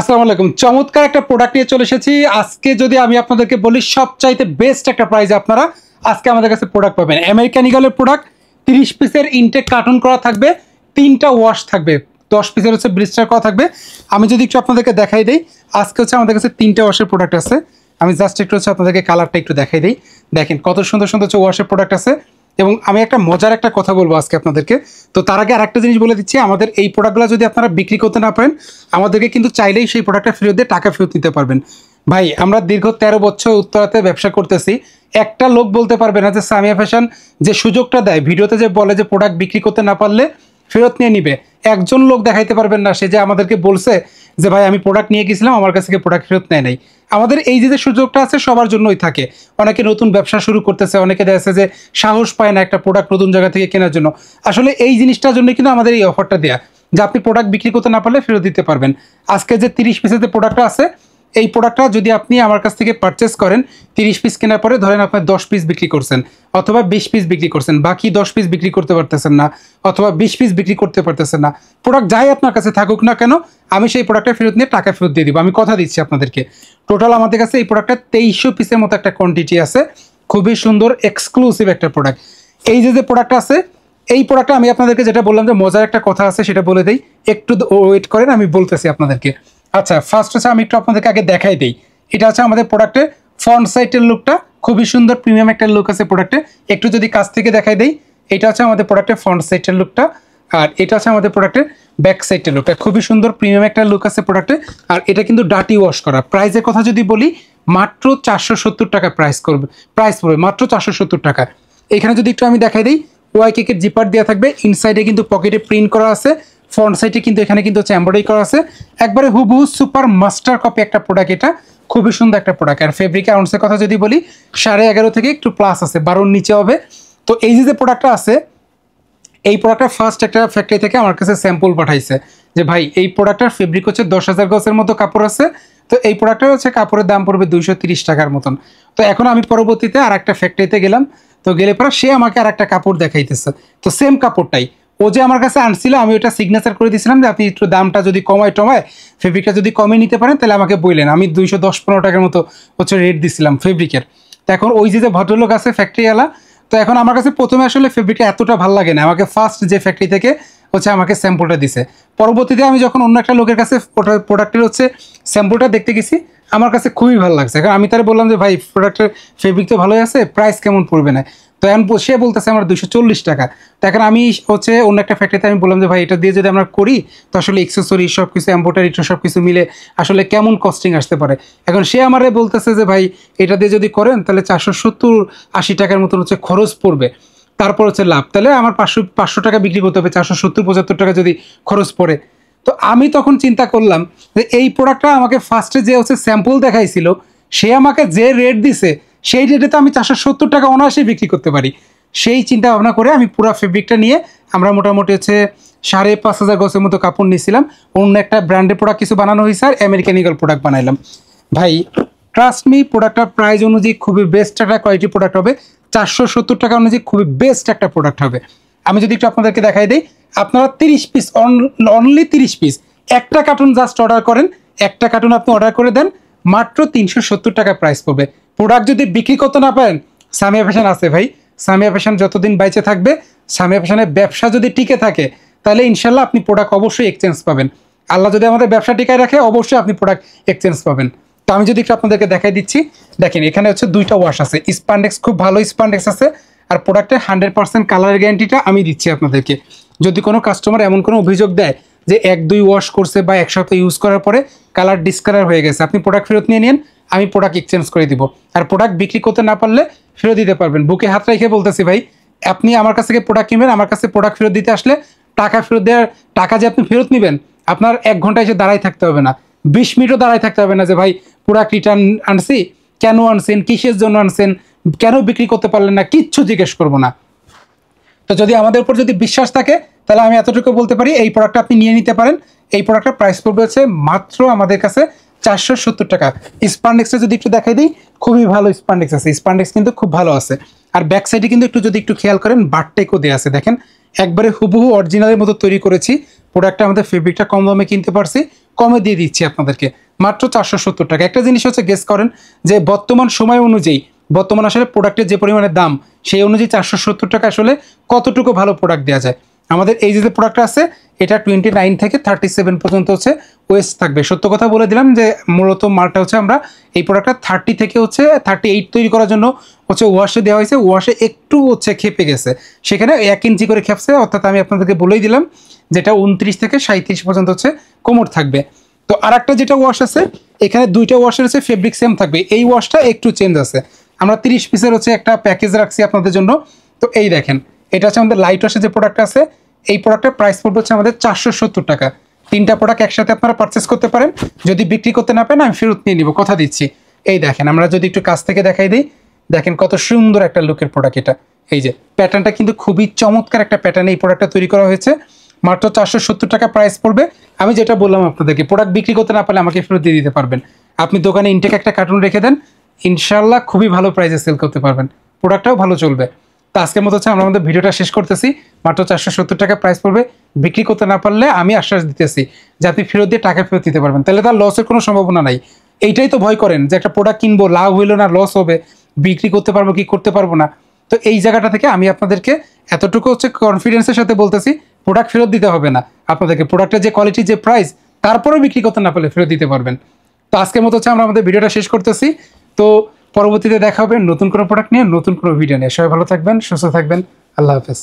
আসসালামু আলাইকুম। চমৎকার একটা প্রোডাক্ট নিয়ে চলে এসেছি আজকে। যদি আমি আপনাদেরকে বলি সবচাইতে বেস্ট একটা প্রাইসে আপনারা আজকে আমাদের কাছে প্রোডাক্ট পাবেন। আমেরিকান ইগলের প্রোডাক্ট 30 পিসের ইনটেক কার্টন করা থাকবে, 3টা ওয়াশ থাকবে, 10 পিসের হচ্ছে ব্লিস্টার করা থাকবে। আমি যদি একটু আপনাদেরকে দেখাই দিই, আজকে হচ্ছে আমাদের কাছে 3টা ওয়াশের প্রোডাক্ট আছে। আমি জাস্ট একটু হচ্ছে আপনাদেরকে কালারটা একটু দেখাই দিই। দেখেন কত সুন্দর সুন্দর হচ্ছে ওয়াশের প্রোডাক্ট আছে। এবং আমি একটা মজার একটা কথা বলবো আজকে আপনাদেরকে। তো তার আগে আরেকটা জিনিস বলে দিচ্ছি, আমাদের এই প্রোডাক্টগুলো যদি আপনারা বিক্রি করতে না পারেন, আমাদেরকে কিন্তু চাইলেই সেই প্রোডাক্টটা ফেরত দিয়ে টাকা ফেরত নিতে পারবেন। ভাই আমরা দীর্ঘ 13 বছর উত্তরাতে ব্যবসা করতেছি, একটা লোক বলতে পারবে না যে সামিয়া ফ্যাশন যে সুযোগটা দেয় ভিডিওতে, যে বলে যে প্রোডাক্ট বিক্রি করতে না পারলে ফেরত নিয়ে নিবে, একজন লোক দেখাইতে পারবেন না সে যে আমাদেরকে বলছে যে ভাই আমি প্রোডাক্ট নিয়ে গেছিলাম আমার কাছ থেকে প্রোডাক্ট ফেরত নেয় নাই। আমাদের এই যে সুযোগটা আছে সবার জন্যই থাকে। অনেকে নতুন ব্যবসা শুরু করতেছে, অনেকে দেখছে যে সাহস পায় না একটা প্রোডাক্ট নতুন জায়গা থেকে কেনার জন্য। আসলে এই জিনিসটার জন্য কিন্তু আমাদের এই অফারটা দেয়া, যে আপনি প্রোডাক্ট বিক্রি করতে না পারলে ফেরত দিতে পারবেন। আজকে যে 30 পিসের যে প্রোডাক্টটা আছে, এই প্রোডাক্টটা যদি আপনি আমার কাছ থেকে পারচেস করেন, 30 পিস কেনার পরে ধরেন আপনার 10 পিস বিক্রি করছেন অথবা 20 পিস বিক্রি করছেন, বাকি 10 পিস বিক্রি করতে পারতেছেন না অথবা 20 পিস বিক্রি করতে পারতেছেন না, প্রোডাক্ট যাই আপনার কাছে থাকুক না কেন, আমি সেই প্রোডাক্টটা ফেরত নিয়ে টাকা ফেরত দিয়ে দিব। আমি কথা দিচ্ছি আপনাদেরকে। টোটাল আমাদের কাছে এই প্রোডাক্টটা 2300 পিসের মতো একটা কোয়ান্টিটি আছে। খুবই সুন্দর এক্সক্লুসিভ একটা প্রোডাক্ট। এই যে প্রোডাক্টটা আছে, এই প্রোডাক্টটা আমি আপনাদেরকে যেটা বললাম যে মজার একটা কথা আছে সেটা বলে দিই, একটু ওয়েট করেন, আমি বলতেছি আপনাদেরকে। আচ্ছা, ফার্স্ট হচ্ছে আমি একটু আপনাদেরকে আগে দেখাই দিই। এটা হচ্ছে আমাদের প্রোডাক্টের ফ্রন্ট সাইডের লুকটা, খুবই সুন্দর প্রিমিয়াম একটা লুক আছে প্রোডাক্টে। একটু যদি কাছ থেকে দেখাই দিই, এটা হচ্ছে আমাদের প্রোডাক্টের ফ্রন্ট সাইডের লুকটা, আর এটা হচ্ছে আমাদের প্রোডাক্টের ব্যাক সাইডের লুকটা। খুবই সুন্দর প্রিমিয়াম একটা লুক আছে প্রোডাক্টে। আর এটা কিন্তু ডাটি ওয়াশ করা। প্রাইসের কথা যদি বলি, মাত্র 470 টাকা প্রাইস পড়বে, মাত্র 470 টাকা। এখানে যদি একটু আমি দেখাই দিই, ওয়াই কেকের জিপার দেওয়া থাকবে, ইনসাইডে কিন্তু পকেটে প্রিন্ট করা আছে, ফ্রন্ট সাইডে কিন্তু এখানে কিন্তু হচ্ছে এমব্রয়ডারি করা আছে। একবারে হুবহু সুপার মাস্টার কপি একটা প্রোডাক্ট, এটা খুবই সুন্দর একটা প্রোডাক্ট। আর ফেব্রিক আউন্সের কথা যদি বলি, 11.5 থেকে একটু প্লাস আছে, 12-র নিচে হবে। তো এই যে প্রোডাক্টটা আছে, এই প্রোডাক্টটা ফার্স্ট একটা ফ্যাক্টরি থেকে আমার কাছে স্যাম্পল পাঠাইছে যে ভাই এই প্রোডাক্টটার ফেব্রিক হচ্ছে 10,000 গজের মতো কাপড় আছে। তো এই প্রোডাক্টটা হচ্ছে কাপড়ের দাম পড়বে 230 টাকার মতন। তো এখন আমি পরবর্তীতে আর একটা ফ্যাক্টরিতে গেলাম, তো গেলে পরে সে আমাকে আর একটা কাপড় দেখাইতেছে, তো সেম কাপড়টাই ও যে আমার কাছে আনছিল, আমি ওটা সিগনেচার করে দিয়েছিলাম যে আপনি একটু দামটা যদি কমায় ফেব্রিকটা যদি কমে নিতে পারেন তাহলে আমাকে বললেন। আমি 210-15 টাকার মতো হচ্ছে রেট দিছিলাম ফেব্রিকের। তো এখন ওই যে ভদ্রলোক আছে ফ্যাক্টরিওয়ালা, তো এখন আমার কাছে প্রথমে আসলে ফেব্রিকটা এতটা ভালো লাগে না, আমাকে ফার্স্ট যে ফ্যাক্টরি থেকে হচ্ছে আমাকে স্যাম্পলটা দিছে। পরবর্তীতে আমি যখন অন্য একটা লোকের কাছে প্রোডাক্টের হচ্ছে স্যাম্পলটা দেখতে গেছি, আমার কাছে খুবই ভালো লাগছে। এখন আমি তারা বললাম যে ভাই প্রোডাক্টের ফেব্রিক তো ভালোই আছে, প্রাইস কেমন পড়বে না? তো এখন সে বলতেছে আমার 240 টাকা। তো এখন আমি হচ্ছে অন্য একটা ফ্যাক্টরিতে আমি বললাম যে ভাই এটা দিয়ে যদি আমরা করি তো আসলে এক্সেসরি সব কিছু এম্ব্রয়ডারি সব কিছু মিলে আসলে কেমন কস্টিং আসতে পারে। এখন সে আমারে বলতেছে যে ভাই এটা দিয়ে যদি করেন তাহলে 470-80 টাকার মতন হচ্ছে খরচ পড়বে, তারপর হচ্ছে লাভ। তাহলে আমার 500 টাকা বিক্রি করতে হবে, 470-75 টাকা যদি খরচ পড়ে। তো আমি তখন চিন্তা করলাম যে এই প্রোডাক্টটা আমাকে ফার্স্টে যে হচ্ছে স্যাম্পল দেখাইছিল, সে আমাকে যে রেট দিছে সেই রেটে তো আমি 470 টাকা অনায়াসে বিক্রি করতে পারি। সেই চিন্তা ভাবনা করে আমি পুরো ফেব্রিকটা নিয়ে আমরা মোটামুটি হচ্ছে 5,500 গজের মতো কাপড় নিয়েছিলাম। অন্য একটা ব্র্যান্ডের প্রোডাক্ট কিছু বানানো হয়েছে, আর আমেরিকান ইগল প্রোডাক্ট বানাইলাম। ভাই ট্রাস্ট মি, প্রোডাক্টটার প্রাইস অনুযায়ী খুবই বেস্ট একটা কোয়ালিটি প্রোডাক্ট হবে। 470 টাকা অনুযায়ী খুবই বেস্ট একটা প্রোডাক্ট হবে। আমি যদি একটু আপনাদেরকে দেখাই দিই, আপনারা 30 পিস, অনলি 30 পিস, একটা কার্টুন জাস্ট অর্ডার করেন, একটা কার্টুন আপনি অর্ডার করে দেন, মাত্র 370 টাকা প্রাইস পড়বে। প্রোডাক্ট যদি বিক্রি করতে না পারেন, সামিয়া ফ্যাশন আছে ভাই। সামিয়া ফ্যাশন যতদিন বাইচে থাকবে, সামিয়া ফ্যাশনের ব্যবসা যদি টিকে থাকে, তাহলে ইনশাল্লাহ আপনি প্রোডাক্ট অবশ্যই এক্সচেঞ্জ পাবেন। আল্লাহ যদি আমাদের ব্যবসা টিকায় রাখে, অবশ্যই আপনি প্রোডাক্ট এক্সচেঞ্জ পাবেন। তো আমি যদি একটু আপনাদেরকে দেখাই দিচ্ছি, দেখেন এখানে হচ্ছে 2টা ওয়াশ আছে, স্পান্ডেক্স খুব ভালো স্পান্ডেক্স আছে। আর প্রোডাক্টের 100% কালারের গ্যারান্টিটা আমি দিচ্ছি আপনাদেরকে। যদি কোনো কাস্টমার এমন কোনো অভিযোগ দেয় যে 1-2 ওয়াশ করছে বা এক সপ্তাহ ইউজ করার পরে কালার ডিসকালার হয়ে গেছে, আপনি প্রোডাক্ট ফেরত নিয়ে নিন, আমি প্রোডাক্ট এক্সচেঞ্জ করে দিব। আর প্রোডাক্ট বিক্রি করতে না পারলে ফেরত দিতে পারবেন। বুকে হাত রেখে বলতেছি ভাই, আপনি আমার কাছ থেকে প্রোডাক্ট কিনবেন, আমার কাছে প্রোডাক্ট ফেরত দিতে আসলে টাকা ফেরত দেওয়ার টাকা যে আপনি ফেরত নেবেন, আপনার 1 ঘন্টা এসে দাঁড়াই থাকতে হবে না, 20 মিনিটও দাঁড়াই থাকতে হবে না যে ভাই প্রোডাক্ট রিটার্ন আনছি, কেন আনছেন, কিসের জন্য আনছেন, কেন বিক্রি করতে পারলেন না, কিচ্ছু জিজ্ঞেস করবো না। তো যদি আমাদের উপর যদি বিশ্বাস থাকে, তাহলে আমি এতটুকু বলতে পারি এই প্রোডাক্টটা আপনি নিয়ে নিতে পারেন। এই প্রোডাক্টটার প্রাইস পড়বে হচ্ছে মাত্র আমাদের কাছে 470 টাকা। স্পান্ডেক্সটা যদি একটু দেখাই দিই, খুবই ভালো স্পান্ডেক্স আছে, স্পান্ডেক্স কিন্তু খুব ভালো আছে। আর ব্যাক সাইডে কিন্তু একটু যদি একটু খেয়াল করেন, বারটেকও দেওয়া আছে, দেখেন একবারে হুবহু অরিজিনালের মতো তৈরি করেছি। প্রোডাক্টটা আমাদের ফেব্রিকটা কম দামে কিনতে পারছি, কমে দিয়ে দিচ্ছি আপনাদেরকে মাত্র 470 টাকা। একটা জিনিস হচ্ছে গেস করেন যে বর্তমান সময় অনুযায়ী বর্তমান আসলে প্রোডাক্টের যে পরিমাণে দাম সেই অনুযায়ী 470 টাকা আসলে কতটুকু ভালো প্রোডাক্ট দেওয়া যায়। আমাদের এই যে প্রোডাক্টটা আছে এটা 29 থেকে 37 পর্যন্ত হচ্ছে ওয়েস্ট থাকবে। সত্য কথা বলে দিলাম যে মূলত মালটা হচ্ছে আমরা এই প্রোডাক্টটা 30 থেকে হচ্ছে 38 তৈরি করার জন্য হচ্ছে ওয়াশে দেওয়া হয়েছে, ওয়াশে একটু হচ্ছে খেপে গেছে, সেখানে 1 ইঞ্চি করে খেপছে। অর্থাৎ আমি আপনাদেরকে বলেই দিলাম যেটা 29 থেকে 37 পর্যন্ত হচ্ছে কোমর থাকবে। তো আর একটা যেটা ওয়াশ আছে এখানে দুইটা ওয়াশের হচ্ছে ফেব্রিক সেম থাকবে, এই ওয়াশটা একটু চেঞ্জ আছে। আমরা 30 পিসের হচ্ছে একটা প্যাকেজ রাখছি আপনাদের জন্য। তো এই দেখেন এটা হচ্ছে আমাদের লাইট ওয়াশের যে প্রোডাক্ট আছে, এই প্রোডাক্টের প্রাইস পড়বে হচ্ছে আমাদের 470 টাকা। 3টা প্রোডাক্ট একসাথে আপনারা পারচেস করতে পারেন, যদি বিক্রি করতে না পারেন আমি ফেরত নিয়ে নিব, কথা দিচ্ছি। এই দেখেন আমরা যদি একটু কাছ থেকে দেখাই দিই, দেখেন কত সুন্দর একটা লুকের প্রোডাক্ট এটা। এই যে প্যাটার্নটা কিন্তু খুবই চমৎকার একটা প্যাটার্নে এই প্রোডাক্টটা তৈরি করা হয়েছে, মাত্র 470 টাকা প্রাইস পড়বে। আমি যেটা বললাম আপনাদেরকে, প্রোডাক্ট বিক্রি করতে না পারলে আমাকে ফেরত দিয়ে দিতে পারবেন। আপনি দোকানে ইনটেক একটা কার্টুন রেখে দেন, ইনশাল্লাহ খুবই ভালো প্রাইসে সেল করতে পারবেন, প্রোডাক্টটাও ভালো চলবে। তো আজকের মতো হচ্ছে আমরা আমাদের ভিডিওটা শেষ করতেছি, মাত্র 470 টাকা প্রাইস পড়বে। বিক্রি করতে না পারলে আমি আশ্বাস দিতেছি যে আপনি ফেরত দিয়ে টাকা ফেরত দিতে পারবেন, তাহলে তার লসের কোনো সম্ভাবনা নাই। এইটাই তো ভয় করেন যে একটা প্রোডাক্ট কিনবো, লাভ হইলো না লস হবে, বিক্রি করতে পারবো কি করতে পারবো না। তো এই জায়গাটা থেকে আমি আপনাদেরকে এতটুকু হচ্ছে কনফিডেন্সের সাথে বলতেছি প্রোডাক্ট ফেরত দিতে হবে না আপনাদেরকে, প্রোডাক্টের যে কোয়ালিটি যে প্রাইস তারপরেও বিক্রি করতে না পারলে ফেরত দিতে পারবেন। তো আজকের মতো হচ্ছে আমরা আমাদের ভিডিওটা শেষ করতেছি। তো পরবর্তীতে দেখা হবে নতুন কোনো প্রোডাক্ট নিয়ে, নতুন কোনো ভিডিও নিয়ে। সবাই ভালো থাকবেন, সুস্থ থাকবেন, আল্লাহ হাফেজ।